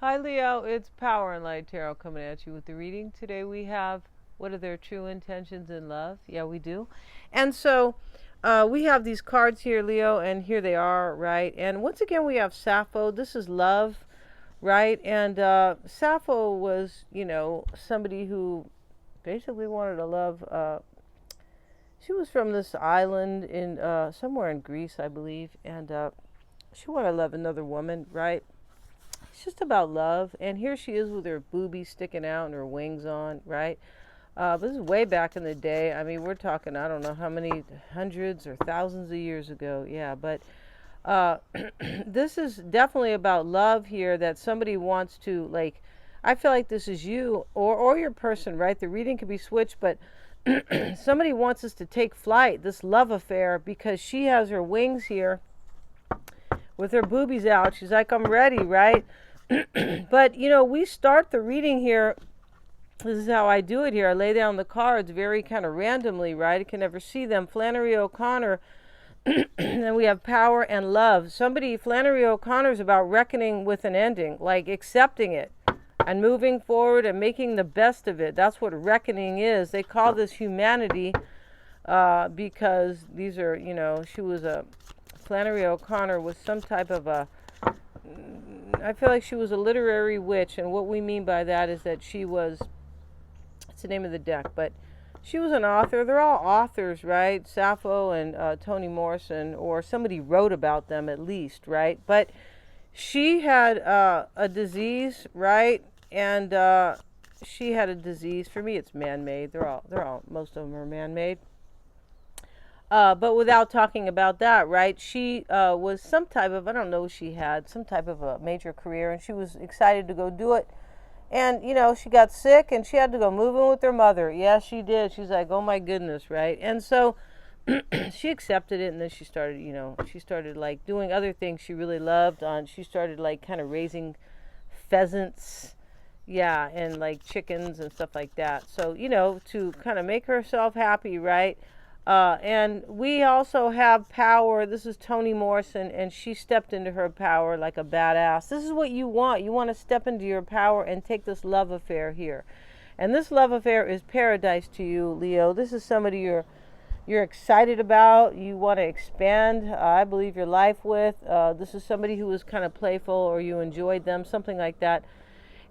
Hi Leo, it's Power and Light Tarot coming at you with the reading. Today we have what are their true intentions in love? Yeah, we do. And so we have these cards here, Leo, and here they are, right? And once again, we have Sappho. This is love, right? And Sappho was, somebody who basically wanted to love. She was from this island in somewhere in Greece, I believe, and she wanted to love another woman, right? It's just about love. And here she is with her boobies sticking out and her wings on, right? But this is way back in the day. I mean, we're talking, I don't know how many hundreds or thousands of years ago. Yeah, but uh, this is definitely about love here that somebody wants to, like, I feel like this is you or your person, right? The reading could be switched, but somebody wants us to take flight, this love affair, because she has her wings here with her boobies out. She's like, I'm ready, right? But, we start the reading here. This is how I do it here. I lay down the cards very kind of randomly, right? I can never see them. Flannery O'Connor. And we have power and love. Flannery O'Connor is about reckoning with an ending, like accepting it and moving forward and making the best of it. That's what reckoning is. They call this humanity because these are, Flannery O'Connor was some type of I feel like she was a literary witch. And what we mean by that is that she was, it's the name of the deck, but she was an author. They're all authors, right? Sappho and Toni Morrison, or somebody wrote about them at least, right? But she had a disease, right? And she had a disease. For me, it's man-made. Most of them are man-made. But without talking about that, right? She was some type of, I don't know, she had some type of a major career, and she was excited to go do it. And, she got sick and she had to go move in with her mother. Yeah, she did. She's like, oh my goodness, right? And so she accepted it, and then she started like doing other things she really loved. She started like kind of raising pheasants, yeah, and like chickens and stuff like that. So, to kind of make herself happy, right? And we also have power. This is Toni Morrison, and she stepped into her power like a badass. This is what you want. You want to step into your power and take this love affair here. And this love affair is paradise to you, Leo. This is somebody you're excited about. You want to expand, I believe, your life with. This is somebody who was kind of playful, or you enjoyed them, something like that.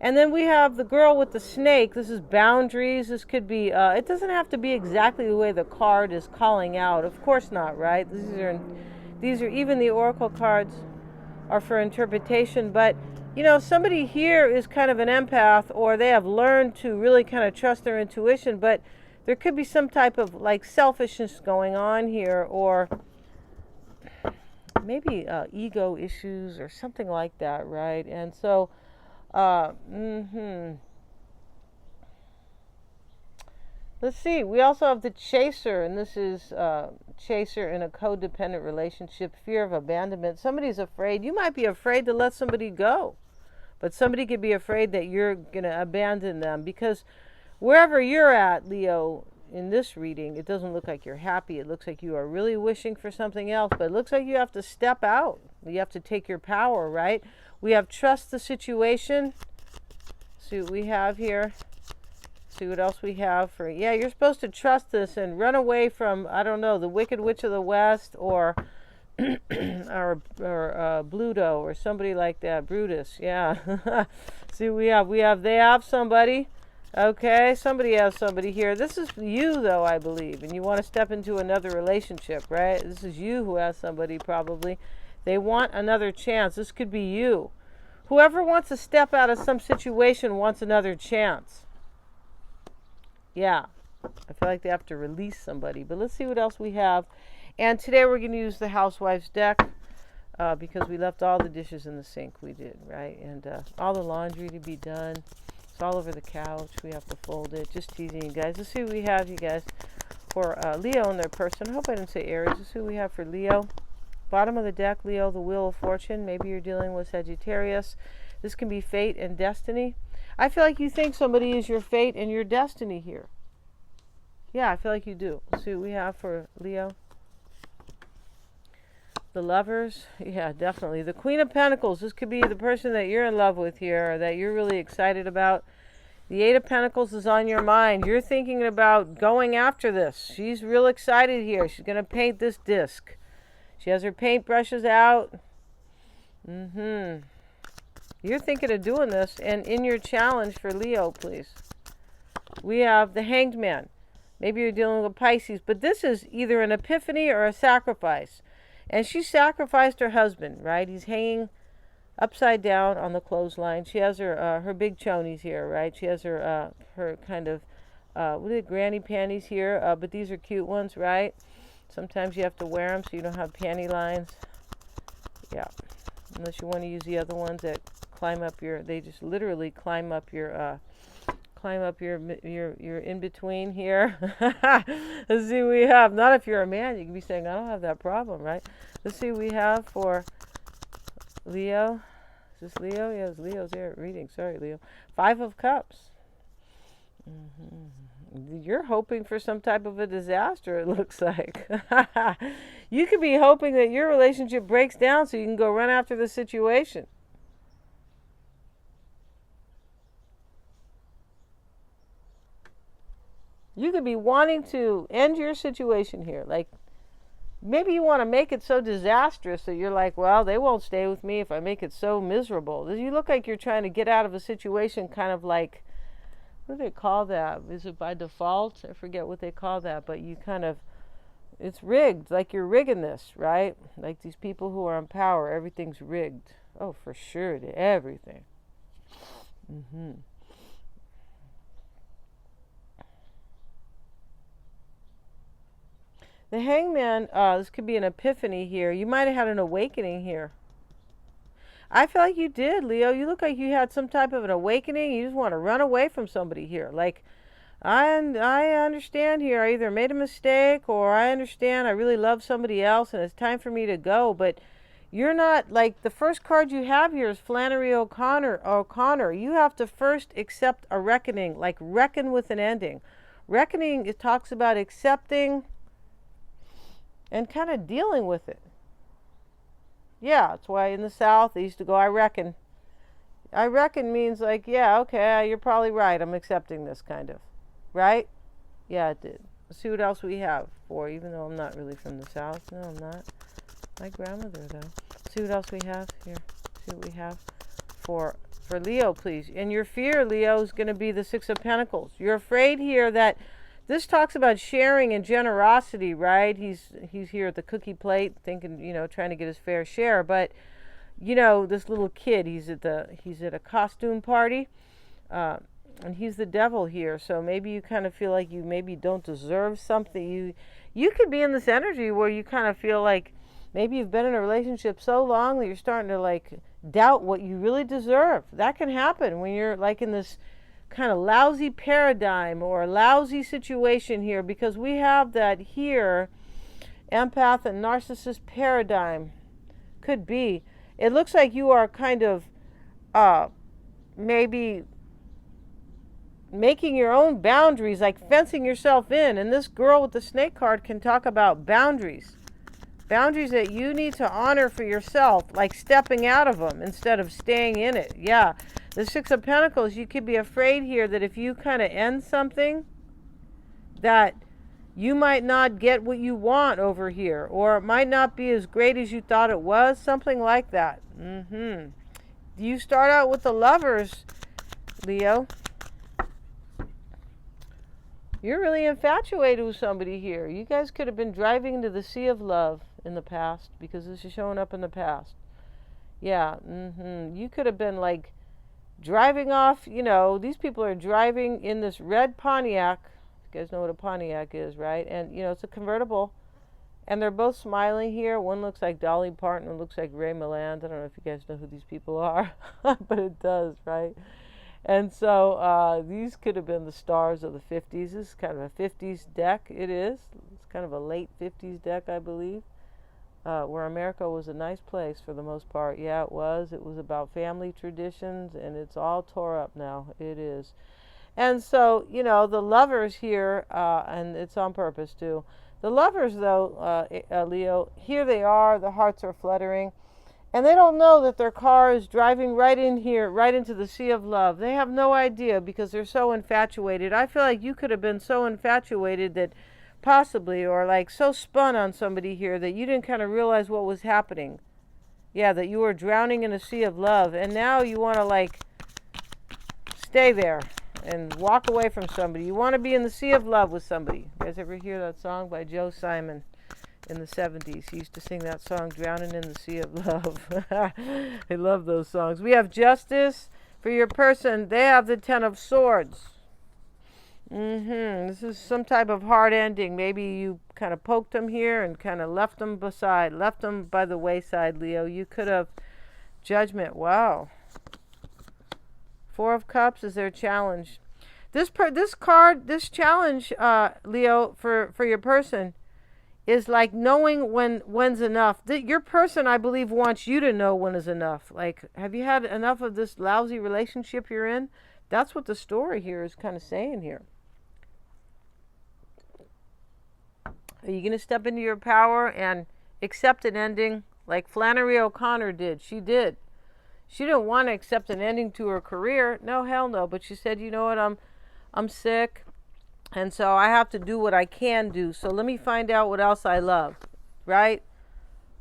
And then we have the girl with the snake. This is boundaries. This could be, it doesn't have to be exactly the way the card is calling out. Of course not, right? These are even the oracle cards are for interpretation. But, somebody here is kind of an empath, or they have learned to really kind of trust their intuition. But there could be some type of like selfishness going on here, or maybe ego issues or something like that, right? And so, let's see. We also have the chaser, and this is chaser in a codependent relationship, fear of abandonment. Somebody's afraid. You might be afraid to let somebody go, but somebody could be afraid that you're going to abandon them, because wherever you're at, Leo, in this reading, it doesn't look like you're happy. It looks like you are really wishing for something else, but it looks like you have to step out. You have to take your power, right? We have trust the situation. See what we have here. See what else we have for, yeah, you're supposed to trust this and run away from, I don't know, the Wicked Witch of the West, or or Bluto, or somebody like that, Brutus, yeah. See, we have, they have somebody. Okay, somebody has somebody here. This is you, though, I believe, and you want to step into another relationship, right? This is you who has somebody, probably. They want another chance. This could be you. Whoever wants to step out of some situation wants another chance. Yeah, I feel like they have to release somebody. But let's see what else we have. And today we're going to use the Housewife's deck because we left all the dishes in the sink. We did, right? And all the laundry to be done. It's all over the couch. We have to fold it. Just teasing you guys. Let's see what we have, you guys, for Leo and their person. I hope I didn't say Aries. Let's see what we have for Leo. Bottom of the deck, Leo, the Wheel of Fortune. Maybe you're dealing with Sagittarius. This can be fate and destiny. I feel like you think somebody is your fate and your destiny here. Yeah, I feel like you do. Let's see what we have for Leo. The Lovers, yeah, definitely. The Queen of Pentacles, this could be the person that you're in love with here, or that you're really excited about. The Eight of Pentacles is on your mind. You're thinking about going after this. She's real excited here. She's going to paint this disc. She has her paint brushes out. You're thinking of doing this. And in your challenge for Leo, please, we have the Hanged Man. Maybe you're dealing with Pisces, but this is either an epiphany or a sacrifice. And she sacrificed her husband, right? He's hanging upside down on the clothesline. She has her big chonies here, right? She has her kind of what are the granny panties here? But these are cute ones, right? Sometimes you have to wear them so you don't have panty lines. Yeah, unless you want to use the other ones that climb up your. They just literally climb up your in between here. Let's see what we have. Not if you're a man, you can be saying, I don't have that problem, right? Let's see what we have for Leo. Is this Leo? Yes, Leo's here reading. Sorry, Leo. Five of Cups. You're hoping for some type of a disaster, it looks like. You could be hoping that your relationship breaks down so you can go run after the situation. You could be wanting to end your situation here. Like, maybe you want to make it so disastrous that you're like, well, they won't stay with me if I make it so miserable. You look like you're trying to get out of a situation kind of like, what do they call that? Is it by default? I forget what they call that, but you kind of, it's rigged, like you're rigging this, right? Like these people who are in power, everything's rigged. Oh, for sure, everything. The Hangman, this could be an epiphany here. You might have had an awakening here. I feel like you did, Leo. You look like you had some type of an awakening. You just want to run away from somebody here. Like, I understand here. I either made a mistake or I understand I really love somebody else and it's time for me to go. But you're not, like, the first card you have here is Flannery O'Connor. You have to first accept a reckoning, like reckon with an ending. Reckoning, it talks about accepting and kind of dealing with it. Yeah, that's why in the South they used to go, I reckon. I reckon means like, yeah, okay, you're probably right. I'm accepting this kind of. Right? Yeah, it did. Let's see what else we have for, even though I'm not really from the South. No, I'm not. My grandmother, though. Let's see what else we have here. See what we have for Leo, please. And your fear, Leo, is going to be the Six of Pentacles. You're afraid here that this talks about sharing and generosity, right? He's here at the cookie plate thinking, trying to get his fair share. But, this little kid, he's at a costume party, and he's the devil here. So maybe you kind of feel like you maybe don't deserve something. You could be in this energy where you kind of feel like maybe you've been in a relationship so long that you're starting to like doubt what you really deserve. That can happen when you're like in this kind of lousy paradigm or lousy situation here, because we have that here, empath and narcissist paradigm. Could be. It looks like you are kind of maybe making your own boundaries, like fencing yourself in. And this girl with the snake card can talk about boundaries. Boundaries that you need to honor for yourself, like stepping out of them instead of staying in it. Yeah. The Six of Pentacles, you could be afraid here that if you kind of end something, that you might not get what you want over here, or it might not be as great as you thought it was, something like that. You start out with the Lovers, Leo. You're really infatuated with somebody here. You guys could have been driving into the sea of love in the past, because this is showing up in the past. Yeah, you could have been like driving off, these people are driving in this red Pontiac. You guys know what a Pontiac is, right? And, it's a convertible. And they're both smiling here. One looks like Dolly Parton, one looks like Ray Milland. I don't know if you guys know who these people are, but it does, right? And so these could have been the stars of the 50s. This is kind of a 50s deck. It is. It's kind of a late 50s deck, I believe. Where America was a nice place for the most part. Yeah, it was. It was about family traditions, and it's all tore up now. It is. And so, the Lovers here, and it's on purpose too, The lovers, though, Leo, here they are, the hearts are fluttering, and they don't know that their car is driving right in here, right into the sea of love. They have no idea because they're so infatuated. I feel like you could have been so infatuated that possibly, or like so spun on somebody here that you didn't kind of realize what was happening. Yeah, that you were drowning in a sea of love, and now you want to like stay there and walk away from somebody. You want to be in the sea of love with somebody. You guys ever hear that song by Joe Simon in the 70s? He used to sing that song, Drowning in the Sea of Love. I love those songs. We have justice for your person. They have the Ten of Swords. This is some type of hard ending. Maybe you kind of poked them here and kind of left them by the wayside, Leo. You could have Judgment. Wow. Four of Cups is their challenge. This challenge, Leo, for your person, is like knowing when's enough. Your person, I believe, wants you to know when is enough. Like, have you had enough of this lousy relationship you're in? That's what the story here is kind of saying here. Are you going to step into your power and accept an ending like Flannery O'Connor did? She did. She didn't want to accept an ending to her career. No, hell no. But she said, you know what, I'm sick. And so I have to do what I can do. So let me find out what else I love. Right?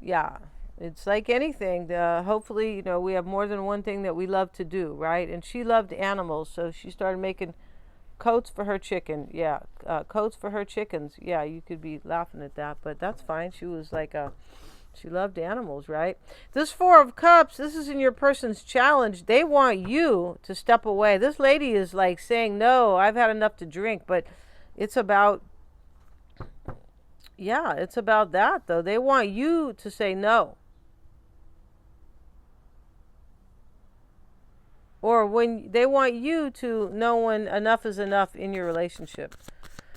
Yeah. It's like anything. Hopefully, we have more than one thing that we love to do. Right? And she loved animals. So she started making coats for her chicken. Yeah. Coats for her chickens. Yeah, you could be laughing at that. But that's fine. She was like she loved animals, right? This Four of Cups, this is in your person's challenge. They want you to step away. This lady is like saying, no, I've had enough to drink. But it's about, it's about that, though. They want you to say no. Or when they want you to know when enough is enough in your relationship.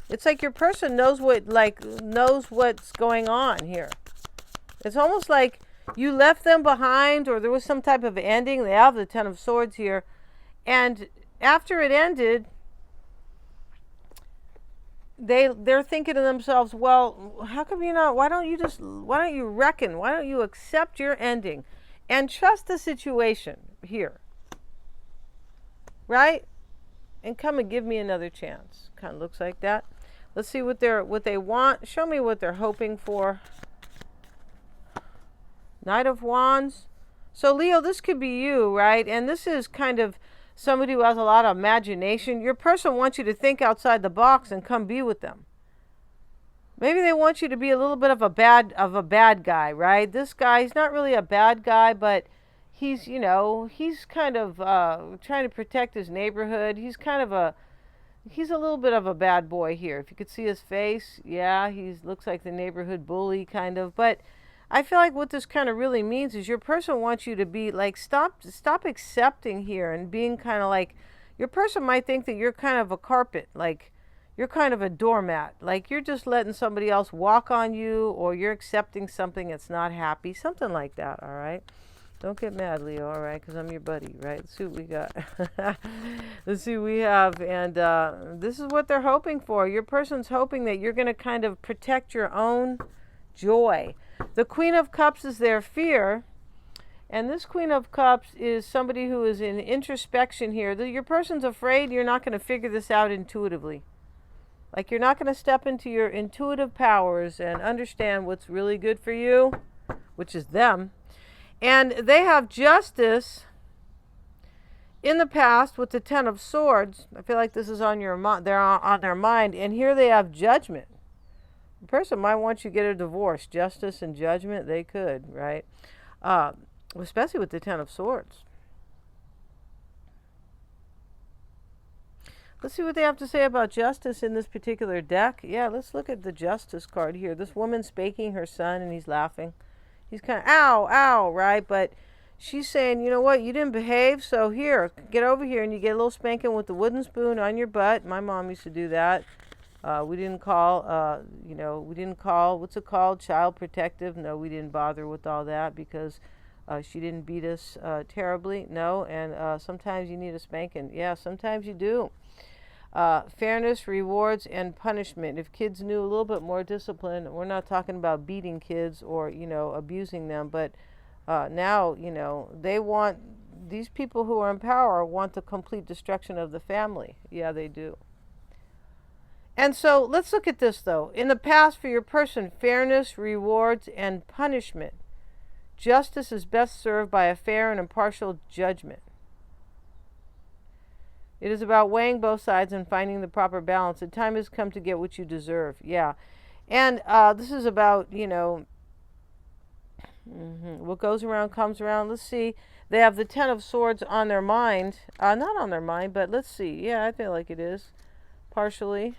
It's like your person knows what's going on here. It's almost like you left them behind, or there was some type of ending. They have the Ten of Swords here. And after it ended, they're thinking to themselves, well, how come why don't you reckon? Why don't you accept your ending and trust the situation here? Right? And come and give me another chance. Kind of looks like that. Let's see what they want. Show me what they're hoping for. Knight of Wands. So Leo, this could be you, right? And this is kind of somebody who has a lot of imagination. Your person wants you to think outside the box and come be with them. Maybe they want you to be a little bit of a bad guy, right? This guy, he's not really a bad guy, but he's kind of trying to protect his neighborhood. He's a little bit of a bad boy here. If you could see his face, yeah, he looks like the neighborhood bully kind of, but I feel like what this kind of really means is your person wants you to be like, stop accepting here and being kind of like, your person might think that you're kind of a carpet, like you're kind of a doormat, like you're just letting somebody else walk on you, or you're accepting something that's not happy, something like that, all right? Don't get mad, Leo, all right, because I'm your buddy, right? Let's see what we got. Let's see what we have, and this is what they're hoping for. Your person's hoping that you're going to kind of protect your own joy. The Queen of Cups is their fear, and this Queen of Cups is somebody who is in introspection here. Your person's afraid you're not going to figure this out intuitively. Like you're not going to step into your intuitive powers and understand what's really good for you, which is them. And they have justice in the past with the Ten of Swords. I feel like this is on they're on their mind, and here they have judgment. The person might want you to get a divorce. Justice and judgment, they could, right? Especially with the Ten of Swords. Let's see what they have to say about justice in this particular deck. Yeah, let's look at the Justice card here. This woman's spanking her son, and he's laughing. He's kind of, ow, right? But she's saying, you know what? You didn't behave, so here, get over here, and you get a little spanking with the wooden spoon on your butt. My mom used to do that. We didn't call, what's it called? Child protective. No, we didn't bother with all that because she didn't beat us terribly. No, and sometimes you need a spanking. Yeah, sometimes you do. Fairness, rewards, and punishment. If kids knew a little bit more discipline, we're not talking about beating kids or, abusing them, but now, they want, these people who are in power want the complete destruction of the family. Yeah, they do. And so let's look at this though. In the past, for your person, fairness, rewards, and punishment. Justice is best served by a fair and impartial judgment. It is about weighing both sides and finding the proper balance. The time has come to get what you deserve. Yeah. And this is about, what goes around comes around. Let's see. They have the Ten of Swords on their mind. Not on their mind, but let's see. Yeah, I feel like it is. Partially.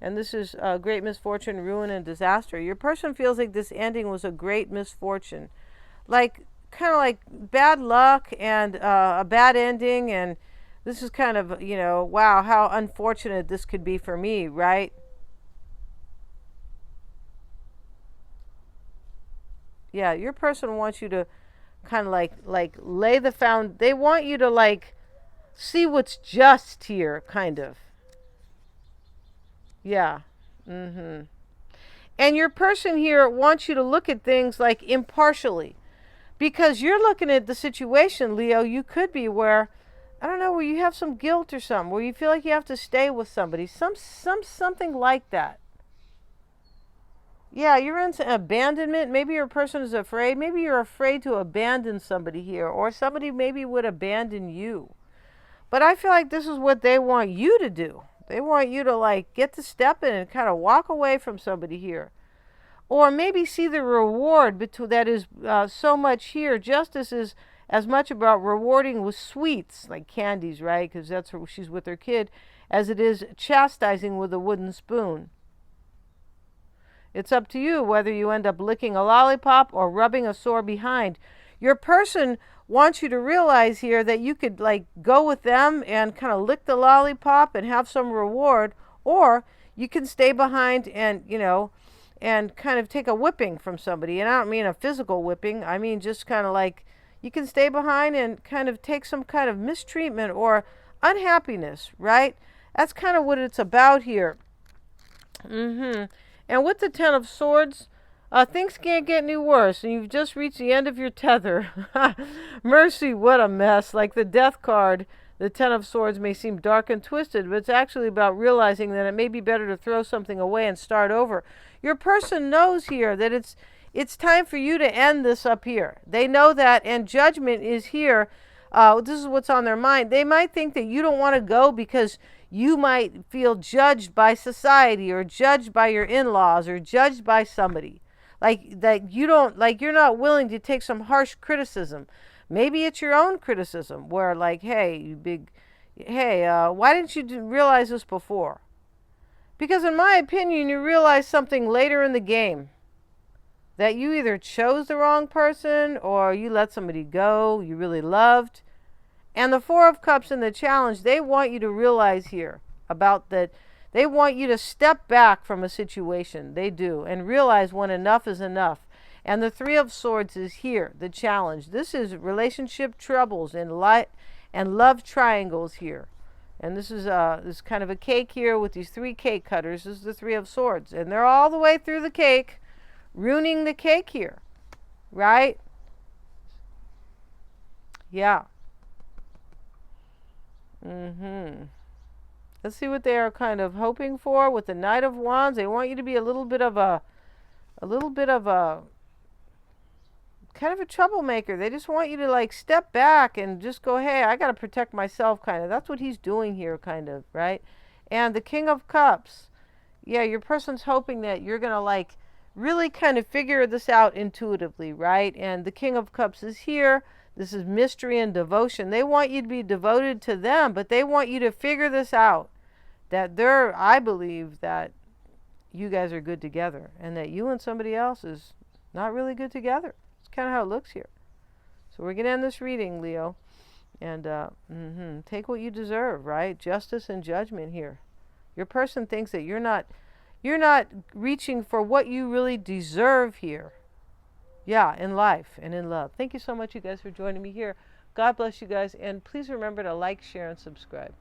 And this is great misfortune, ruin, and disaster. Your person feels like this ending was a great misfortune. Like, kind of like bad luck and a bad ending. And this is kind of, wow, how unfortunate this could be for me, right? Yeah, your person wants you to kind of like lay the they want you to like see what's just here, kind of. Yeah. And your person here wants you to look at things like impartially. Because you're looking at the situation, Leo, you could be where, I don't know, where you have some guilt or something, where you feel like you have to stay with somebody, something like that. Yeah, you're in abandonment. Maybe your person is afraid. Maybe you're afraid to abandon somebody here, or somebody maybe would abandon you. But I feel like this is what they want you to do. They want you to like get to step in and kind of walk away from somebody here. Or maybe see the reward that is so much here. Justice is as much about rewarding with sweets, like candies, right? Because that's where she's with her kid, as it is chastising with a wooden spoon. It's up to you whether you end up licking a lollipop or rubbing a sore behind. Your person wants you to realize here that you could like go with them and kind of lick the lollipop and have some reward, or you can stay behind and, and kind of take a whipping from somebody. And I don't mean a physical whipping. I mean just kind of like you can stay behind and kind of take some kind of mistreatment or unhappiness, right? That's kind of what it's about here. And with the Ten of Swords, things can't get any worse, and you've just reached the end of your tether. Mercy, what a mess. Like the Death card, the Ten of Swords may seem dark and twisted, but it's actually about realizing that it may be better to throw something away and start over. Your person knows here that it's time for you to end this up here. They know that, and judgment is here. This is what's on their mind. They might think that you don't want to go because you might feel judged by society or judged by your in-laws or judged by somebody. Like that you don't, like you're not willing to take some harsh criticism. Maybe it's your own criticism where like, hey, why didn't you realize this before? Because in my opinion, you realize something later in the game. That you either chose the wrong person or you let somebody go you really loved. And the Four of Cups in the challenge, they want you to realize here about that. They want you to step back from a situation. They do. And realize when enough is enough. And the Three of Swords is here, the challenge. This is relationship troubles and love triangles here. And this is kind of a cake here with these three cake cutters. This is the Three of Swords. And they're all the way through the cake, ruining the cake here. Right? Yeah. Let's see what they are kind of hoping for with the Knight of Wands. They want you to be a little bit of a kind of a troublemaker. They just want you to like step back and just go, hey, I got to protect myself, kind of. That's what he's doing here, kind of, right? And the King of Cups. Yeah, your person's hoping that you're going to like really kind of figure this out intuitively, right? And the King of Cups is here. This is mystery and devotion. They want you to be devoted to them, but they want you to figure this out. That I believe that you guys are good together, and that you and somebody else is not really good together. It's kind of how it looks here. So we're going to end this reading, Leo. And take what you deserve, right? Justice and judgment here. Your person thinks that you're not reaching for what you really deserve here. Yeah, in life and in love. Thank you so much, you guys, for joining me here. God bless you guys. And please remember to like, share, and subscribe.